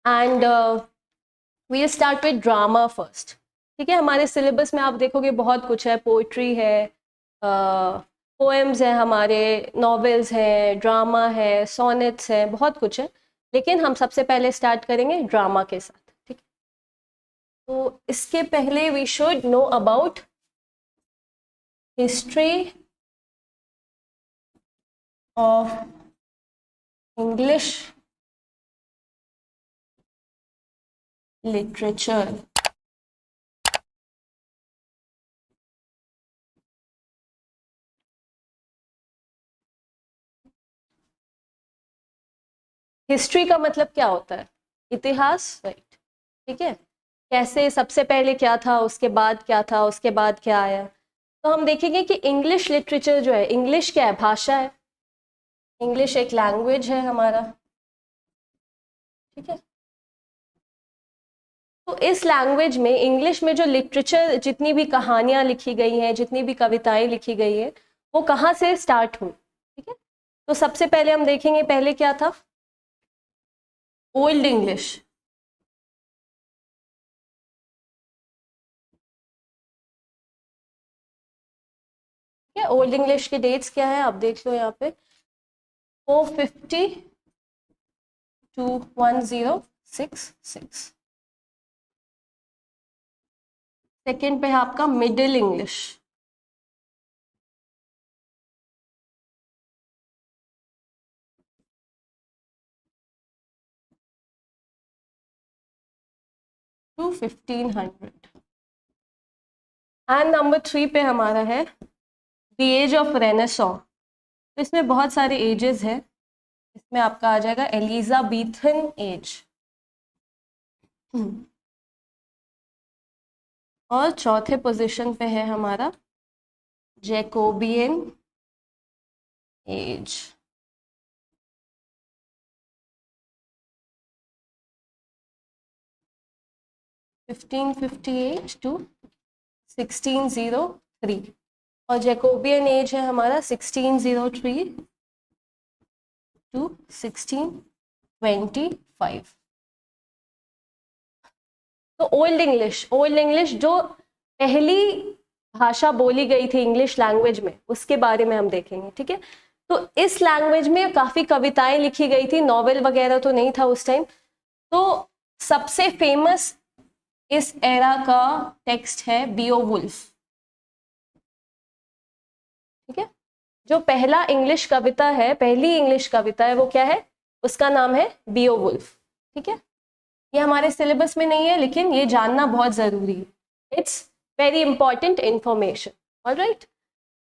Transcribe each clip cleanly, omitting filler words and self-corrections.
And we start with drama first. ठीक है, हमारे सिलेबस में आप देखोगे बहुत कुछ है, पोइट्री है, पोएम्स हैं, हमारे नॉवेल्स हैं, ड्रामा है, सोनेट्स हैं, बहुत कुछ है। लेकिन हम सबसे पहले स्टार्ट करेंगे ड्रामा के साथ। ठीक है, तो इसके पहले we should know about history of English literature. History का मतलब क्या होता है? इतिहास, राइट। ठीक है, कैसे, सबसे पहले क्या था, उसके बाद क्या था, उसके बाद क्या आया। तो हम देखेंगे कि इंग्लिश लिटरेचर जो है, इंग्लिश क्या है? भाषा है। इंग्लिश एक लैंग्वेज है हमारा। ठीक है, तो इस लैंग्वेज में, इंग्लिश में जो लिटरेचर, जितनी भी कहानियां लिखी गई हैं, जितनी भी कविताएं लिखी गई है, वो कहाँ से स्टार्ट हुई? ठीक है, तो सबसे पहले हम देखेंगे पहले क्या था। Old English. ठीक है, ओल्ड इंग्लिश के डेट्स क्या है आप देख लो यहाँ पे, 450 टू 1066। सेकेंड पे है आपका middle English. To 1500। And number 3 पे हमारा है द एज ऑफ रेनेसॉ। तो इसमें बहुत सारे एजेस हैं। इसमें आपका आ जाएगा एलिजाबेथन एज। और चौथे पोजीशन पे है हमारा जैकोबियन एज। 1558 टू 1603। और जैकोबियन एज है हमारा 1603 टू 1625। तो ओल्ड इंग्लिश जो पहली भाषा बोली गई थी इंग्लिश लैंग्वेज में, उसके बारे में हम देखेंगे। ठीक है, तो इस लैंग्वेज में काफी कविताएं लिखी गई थी, नॉवेल वगैरह तो नहीं था उस टाइम। तो सबसे फेमस इस एरा का टेक्स्ट है बियोवुल्फ। ठीक है, जो पहला इंग्लिश कविता है, पहली इंग्लिश कविता है, वो क्या है? उसका नाम है बियोवुल्फ। ठीक है, ये हमारे सिलेबस में नहीं है, लेकिन ये जानना बहुत जरूरी है। It's very important information. Alright,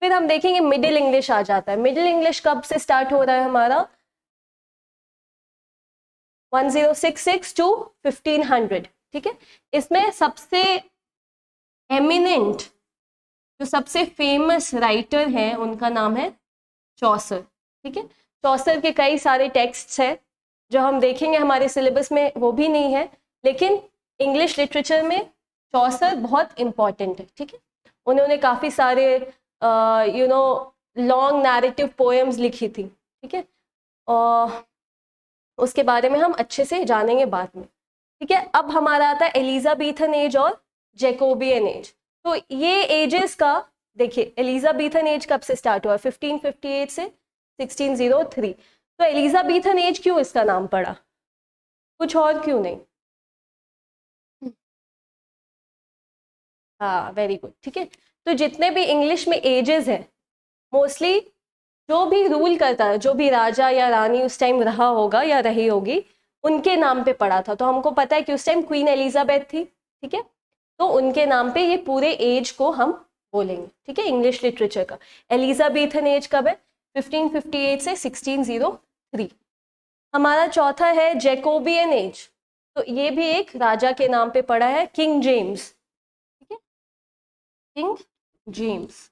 फिर हम देखेंगे मिडिल इंग्लिश आ जाता है। मिडिल इंग्लिश कब से स्टार्ट हो रहा है हमारा? 1066 टू 1500। ठीक है, इसमें सबसे एमिनेंट, जो सबसे फेमस राइटर हैं, उनका नाम है चौसर। ठीक है, चौसर के कई सारे टेक्स्ट्स हैं जो हम देखेंगे, हमारे सिलेबस में वो भी नहीं है, लेकिन इंग्लिश लिटरेचर में चौसर बहुत इंपॉर्टेंट है। ठीक है, उन्होंने काफ़ी सारे लॉन्ग नैरेटिव पोएम्स लिखी थी। ठीक है, और उसके बारे में हम अच्छे से जानेंगे बाद में। ठीक है, अब हमारा आता है एलिजाबेथन एज और जैकोबियन एज। तो ये एजेस का देखिए, एलिजाबेथन एज कब से स्टार्ट हुआ? 1558 से 1603। तो एलिजाबेथन एज क्यों इसका नाम पड़ा? कुछ और क्यों नहीं? हाँ, वेरी गुड। ठीक है, तो जितने भी इंग्लिश में एजेस हैं, मोस्टली जो भी रूल करता है, जो भी राजा या रानी उस टाइम रहा होगा या रही होगी, उनके नाम पे पड़ा था। तो हमको पता है कि उस टाइम क्वीन एलिजाबेथ थी। ठीक है, तो उनके नाम पे ये पूरे एज को हम बोलेंगे। ठीक है, इंग्लिश लिटरेचर का एलिजाबेथन एज कब है? 1558 से 1603। हमारा चौथा है जैकोबियन एज। तो ये भी एक राजा के नाम पे पड़ा है, किंग जेम्स। ठीक है, किंग जेम्स।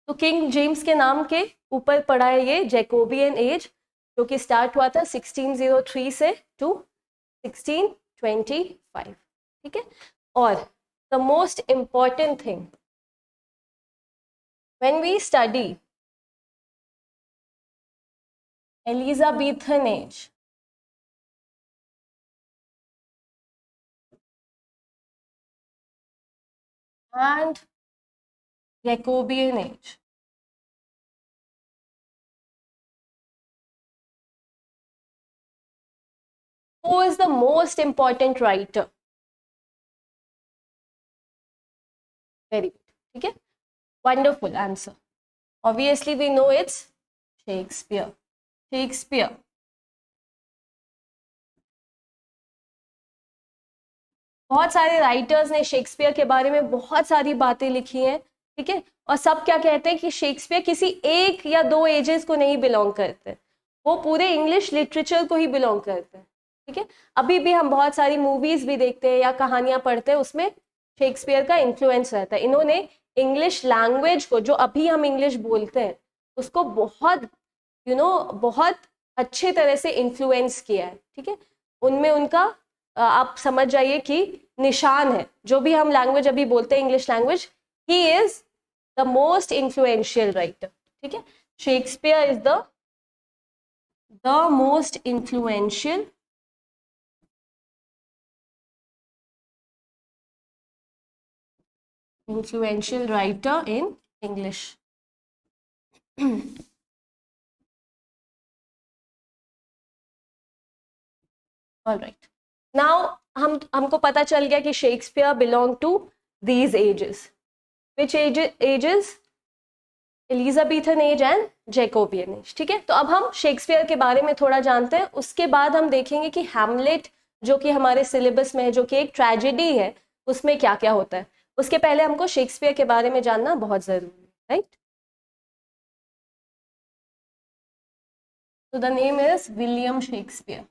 तो किंग जेम्स के नाम के ऊपर पड़ा है ये जैकोबियन एज, जो कि स्टार्ट हुआ था 1603 से टू 1625। ठीक है, और the most important thing when we study Elizabethan age, and Jacobean age. Who is the most important writer? Very good. ठीक है, wonderful answer. Obviously we know it's Shakespeare. Shakespeare. बहुत सारे राइटर्स ने शेक्सपियर के बारे में बहुत सारी बातें लिखी हैं, ठीक है, और सब क्या कहते हैं कि शेक्सपियर किसी एक या दो एजेस को नहीं बिलोंग करते, वो पूरे इंग्लिश लिटरेचर को ही बिलोंग करते हैं, ठीक है। अभी भी हम बहुत सारी मूवीज भी देखते हैं या कहानियां पढ़ते हैं, उसमें शेक्सपियर का इन्फ्लुएंस रहता है। इन्होंने इंग्लिश लैंग्वेज को, जो अभी हम इंग्लिश बोलते हैं, उसको बहुत बहुत अच्छे तरह से इन्फ्लुएंस किया है, ठीक है। उनमें उनका आप समझ जाइए कि निशान है। जो भी हम लैंग्वेज अभी बोलते हैं English language, he is the most influential writer, ठीक है। Shakespeare is the most influential writer in English. All right. Now हमको पता चल गया कि Shakespeare belong to these ages. Which ages? Elizabethan age and Jacobean age, ठीक है। तो अब हम शेक्सपियर के बारे में थोड़ा जानते हैं, उसके बाद हम देखेंगे कि हैमलेट जो कि हमारे सिलेबस में है, जो कि एक ट्रेजेडी है, उसमें क्या क्या होता है। उसके पहले हमको शेक्सपियर के बारे में जानना बहुत जरूरी है, राइट। तो the name is William Shakespeare.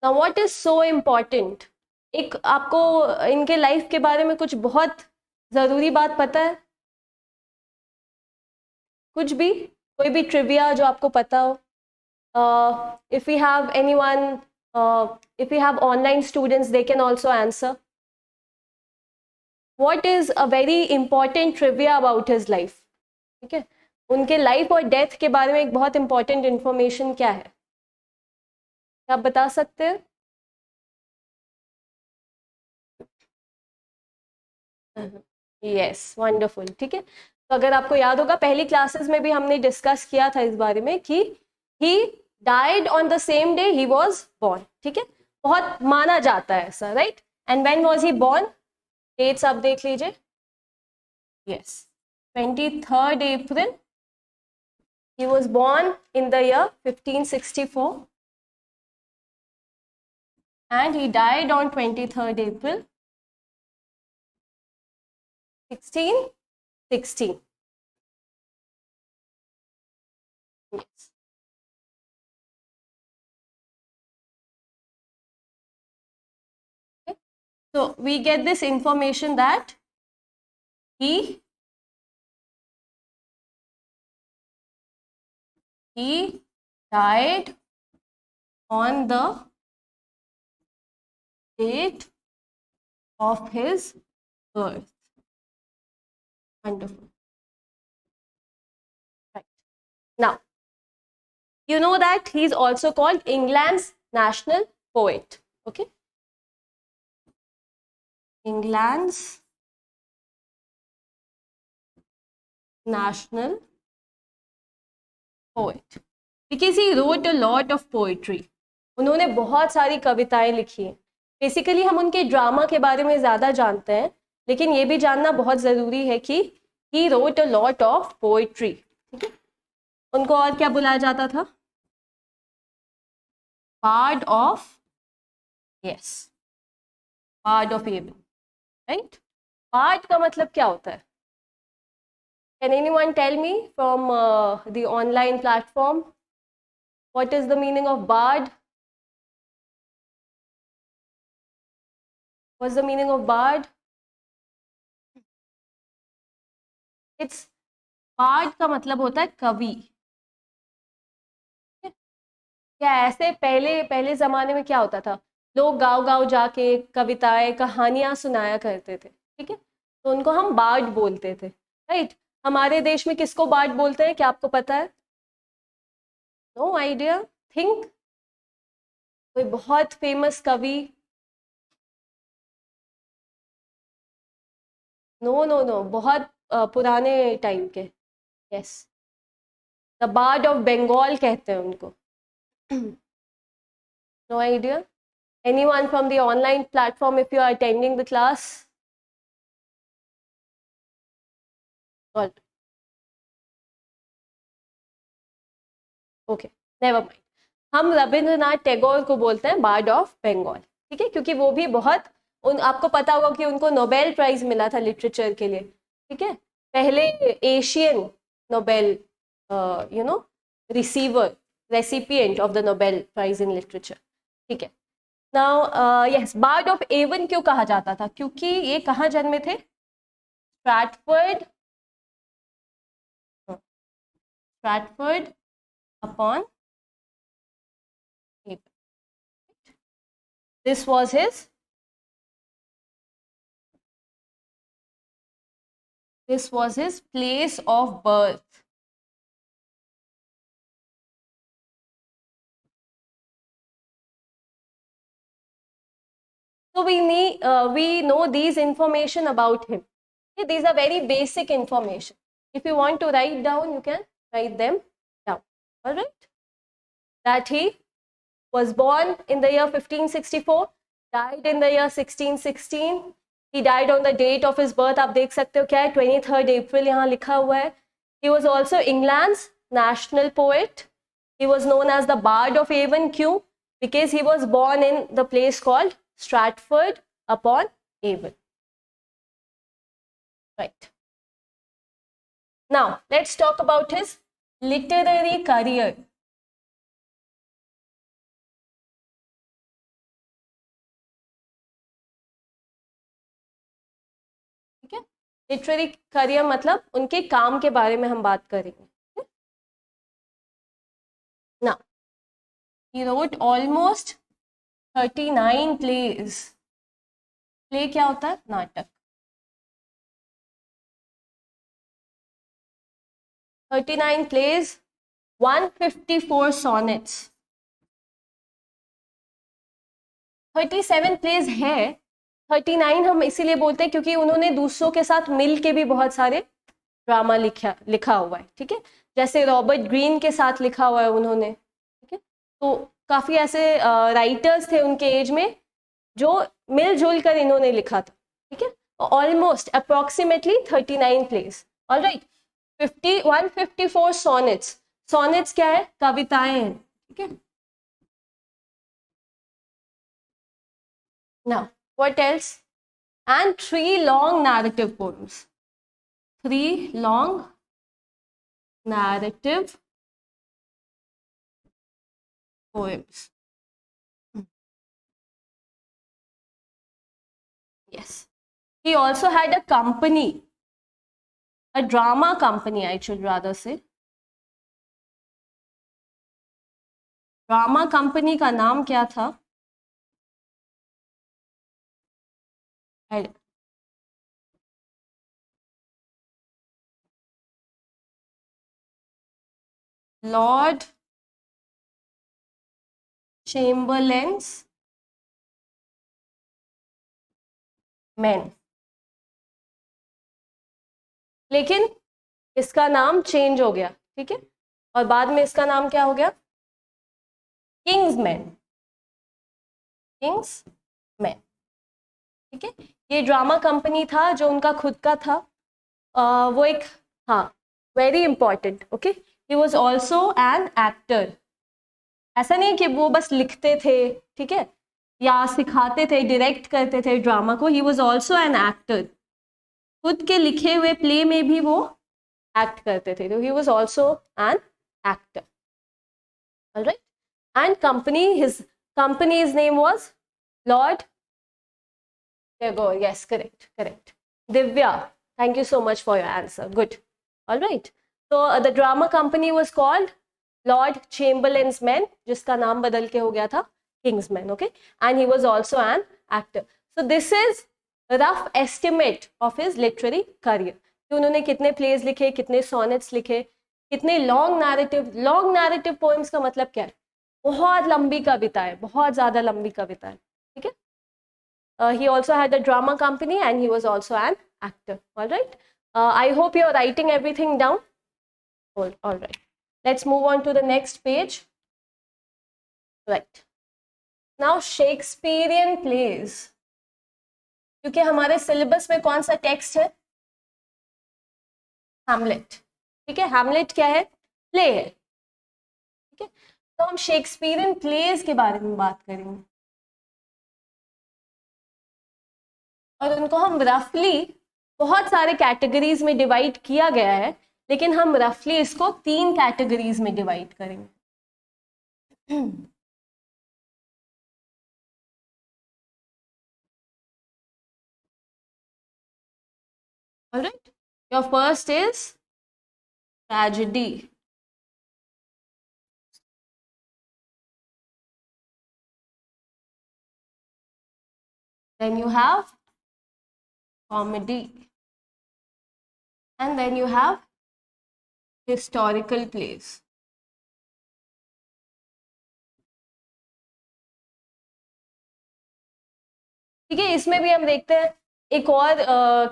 Now what is so important? एक आपको इनके लाइफ के बारे में कुछ बहुत जरूरी बात पता है? कुछ भी, कोई भी ट्रिविया जो आपको पता हो? If we have anyone, if we have online students, they can also answer. What is a very important trivia about his life? ठीक है, उनके लाइफ और डेथ के बारे में एक बहुत इंपॉर्टेंट इंफॉर्मेशन क्या है, क्या आप बता सकते हैं? यस, वंडरफुल, ठीक है। तो अगर आपको याद होगा, पहली क्लासेस में भी हमने डिस्कस किया था इस बारे में कि he died on the same day he was born, ठीक है। बहुत माना जाता है ऐसा, right. And when was he born? Dates आप देख लीजिए। Yes, 23rd April. He was born in the year 1564 and he died on 23rd April 1616. Yes. Okay. So we get this information that he died on the date of his birth. Wonderful. Right. Now, you know that he is also called England's national poet. Okay. England's national poet because he wrote a lot of poetry. उन्होंने बहुत सारी कविताएं लिखी हैं। Basically हम उनके drama के बारे में ज़्यादा जानते हैं, लेकिन ये भी जानना बहुत ज़रूरी है कि he wrote a lot of poetry, ठीक है। उनको और क्या बुलाया जाता था? Bard of, yes, Bard of Avon, right? Bard का मतलब क्या होता है? Can anyone tell me from the online platform what is the meaning of bard? What's the meaning of bard? It's bard का मतलब होता है कवि। क्या ऐसे पहले जमाने में क्या होता था, लोग गांव-गांव जाके कविताएं कहानियां सुनाया करते थे, ठीक है, तो उनको हम बार्ड बोलते थे, राइट। हमारे देश में किसको बार्ड बोलते हैं, क्या आपको पता है? No idea? थिंक कोई बहुत फेमस कवि? नो नो नो, बहुत पुराने टाइम के। Yes, the bard of Bengal कहते हैं उनको। No idea? Anyone from the online platform if you are attending the class? Good. Okay, never mind. हम रविंद्रनाथ टैगोर को बोलते हैं बार्ड ऑफ बंगाल, ठीक है, क्योंकि वो भी बहुत आपको पता होगा कि उनको नोबेल प्राइज मिला था लिटरेचर के लिए, ठीक है, पहले Asian Nobel receiver, recipient of the Nobel prize in literature, ठीक है। Now yes, bard of Avon क्यों कहा जाता था? क्योंकि ये कहाँ जन्मे थे? Stratford upon Avon. This was his place of birth. So we know these information about him. Okay, these are very basic information. If you want to write down, you can write them down. All right. That he was born in the year 1564, died in the year 1616. He died on the date of his birth. आप देख सकते हो क्या है, 23rd April यहाँ लिखा हुआ है. He was also England's national poet. He was known as the Bard of Avon. क्यों? Because he was born in the place called Stratford upon Avon. Right. Now, let's talk about his literary career. ठीक है, literary career मतलब उनके काम के बारे में हम बात करेंगे. Now, he wrote almost 39 plays. Play क्या होता है? नाटक. 39 plays, 154 sonnets. 37 plays है, 39 हम इसीलिए बोलते हैं क्योंकि उन्होंने दूसरों के साथ मिल के भी बहुत सारे ड्रामा लिखा हुआ है, ठीक है, जैसे रॉबर्ट ग्रीन के साथ लिखा हुआ है उन्होंने, ठीक है. तो काफी ऐसे राइटर्स थे उनके एज में जो मिलजुल कर इन्होंने लिखा था, ठीक है. Almost approximately 39 place. Alright. 154 sonnets. Sonnets क्या है? कविताएं हैं, ठीक है. Now, what else? And 3 long narrative poems. 3 long narrative poems. Yes. He also had a company, a drama company, I should rather say. Drama company का नाम क्या था? Lord Chamberlain's man. लेकिन इसका नाम चेंज हो गया, ठीक है, और बाद में इसका नाम क्या हो गया? किंग्समैन. किंग्समैन, ठीक है. ये ड्रामा कंपनी था जो उनका खुद का था. वो एक, हाँ, very important. Okay, he was also an actor. ऐसा नहीं कि वो बस लिखते थे, ठीक है, या सिखाते थे, डायरेक्ट करते थे ड्रामा को. He was also an actor. खुद के लिखे हुए प्ले में भी वो एक्ट करते थे. तो he was also an actor. Alright. And his company's name was Lord Tagore. Yes, correct. Divya, thank you so much for your answer. Good. All right. So the drama company was called Lord Chamberlain's Men, जिसका नाम बदल के हो गया था Kingsmen. Okay, and he was also an actor. So this is a rough estimate of his literary career. कि उन्होंने कितने प्लेज लिखे, कितने सोनेट्स लिखे, कितने लॉन्ग नैरेटिव पोएम्स का मतलब क्या है? बहुत लंबी कविता है, बहुत ज्यादा लंबी कविता है, ठीक है। He also had a drama company and he was also an actor. All right. I hope you're writing everything down. All right. Let's move on to the next page. Right. Now Shakespearean plays. क्योंकि हमारे syllabus में कौन सा text है? Hamlet, ठीक है। Hamlet क्या है? प्ले है, ठीक है। तो हम शेक्सपियरियन प्लेज के बारे में बात करेंगे और उनको हम रफली बहुत सारे कैटेगरीज में डिवाइड किया गया है, लेकिन हम रफली इसको 3 कैटेगरीज में डिवाइड करेंगे। All right. Your first is tragedy. Then you have comedy. And then you have historical plays. ठीक है, इसमें भी हम देखते हैं एक और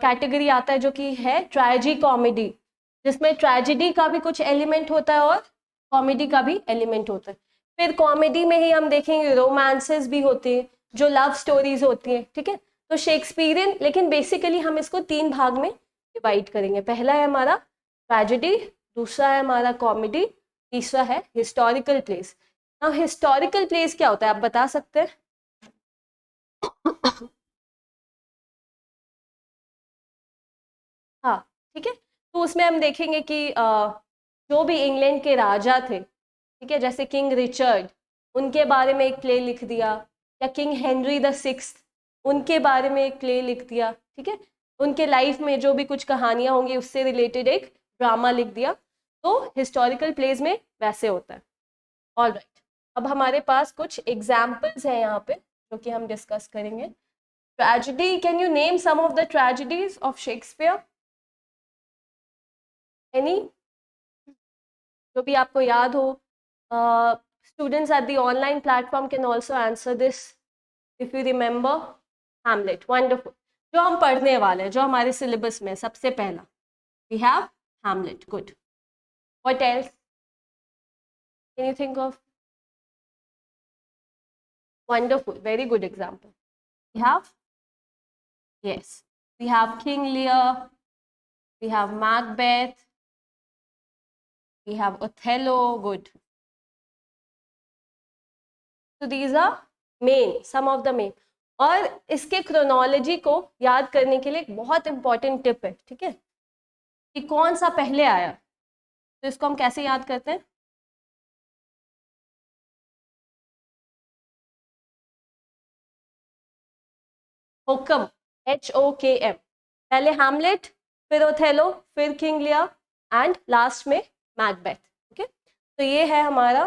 कैटेगरी आता है जो कि है ट्रेजी कॉमेडी, जिसमें ट्रेजेडी का भी कुछ एलिमेंट होता है और कॉमेडी का भी एलिमेंट होता है। फिर कॉमेडी में ही हम देखेंगे रोमांसेस भी होते हैं, जो लव स्टोरीज होती हैं, ठीक है। तो शेक्सपियरियन, लेकिन बेसिकली हम इसको 3 भाग में डिवाइड करेंगे। पहला है हमारा ट्रेजेडी, दूसरा है हमारा कॉमेडी, तीसरा है historical place. Now historical place क्या होता है, आप बता सकते हैं? हाँ, ठीक है। तो उसमें हम देखेंगे कि जो भी इंग्लैंड के राजा थे, ठीक है, जैसे किंग रिचर्ड, उनके बारे में एक प्ले लिख दिया, या किंग हेनरी द सिक्स्थ, उनके बारे में एक प्ले लिख दिया, ठीक है। उनके लाइफ में जो भी कुछ कहानियां होंगी उससे रिलेटेड एक ड्रामा लिख दिया। तो हिस्टोरिकल प्लेज में वैसे होता है। ऑल राइट, अब हमारे पास कुछ एग्जाम्पल्स हैं यहाँ पे जो कि हम डिस्कस करेंगे। Tragedy, can you name some of the tragedies of Shakespeare? Any जो भी आपको याद हो? Students at the online platform can also answer this if you remember. Hamlet, wonderful. जो हम पढ़ने वाले हैं, जो हमारे सिलेबस में सबसे पहला, we have Hamlet. Good. What else can you think of? Wonderful, very good example. We have, yes, we have King Lear, we have Macbeth, we have Othello. Good. So these are main, some of the main. और इसके chronology को याद करने के लिए एक बहुत important tip है, ठीक है, कि कौन सा पहले आया। तो इसको हम कैसे याद करते हैं? होकम, HOKM। पहले हैमलेट, फिर ओथेलो, फिर किंग लियर एंड लास्ट में मैकबेथ, ठीक है। तो ये है हमारा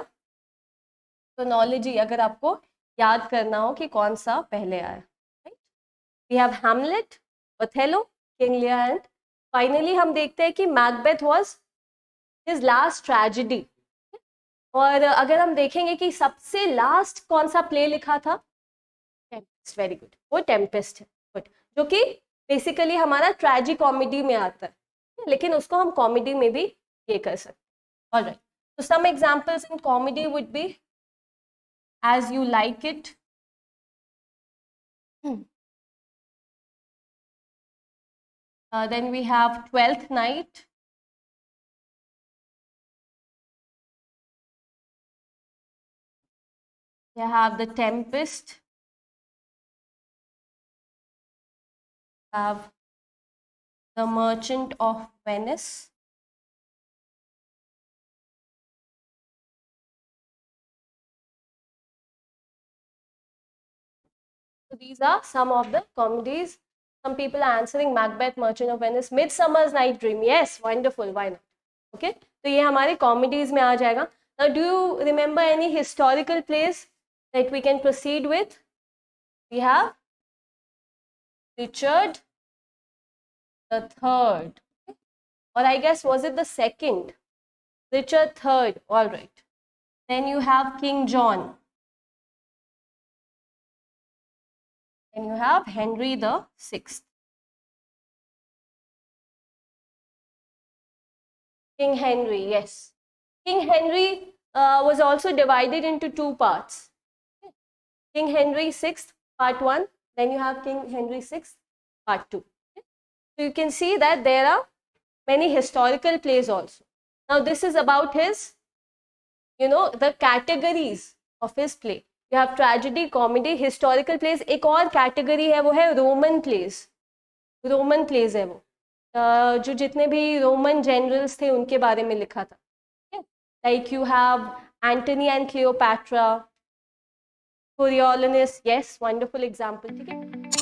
क्रोनोलॉजी, अगर आपको याद करना हो कि कौन सा पहले आया। Right, we have Hamlet, Othello, King Lear and finally हम देखते हैं कि Macbeth was his last tragedy. और अगर हम देखेंगे कि सबसे लास्ट कौन सा प्ले लिखा था, टेम्पेस्ट। वेरी गुड, वो टेम्पेस्ट है। गुड, जो कि बेसिकली हमारा ट्रेजी कॉमेडी में आता है, लेकिन उसको हम कॉमेडी में भी ये कर सकते हैं। Alright, so some examples in comedy would be As You Like It, then we have Twelfth Night, we have The Tempest, have The Merchant of Venice, so these are some of the comedies. Some people are answering Macbeth, Merchant of Venice, Midsummer's Night Dream. Yes, wonderful, why not? Okay, तो ये हमारे comedies में आ जाएगा. Now, do you remember any historical plays that we can proceed with? We have Richard the Third. or I guess was it the second? Richard III. All right. Then you have King John. Then you have Henry the Sixth. King Henry, yes. King Henry was also divided into two parts. King Henry VI, part 1. Then you have King Henry VI, part 2. So you can see that there are many historical plays also. Now this is about his, the categories of his play. You have tragedy, comedy, historical plays. एक और category है वो है Roman plays. Roman plays है वो. जो जितने भी रोमन जनरल्स थे उनके बारे में लिखा था. Like you have Antony and Cleopatra, Coriolanus, yes, wonderful example. ठीक है.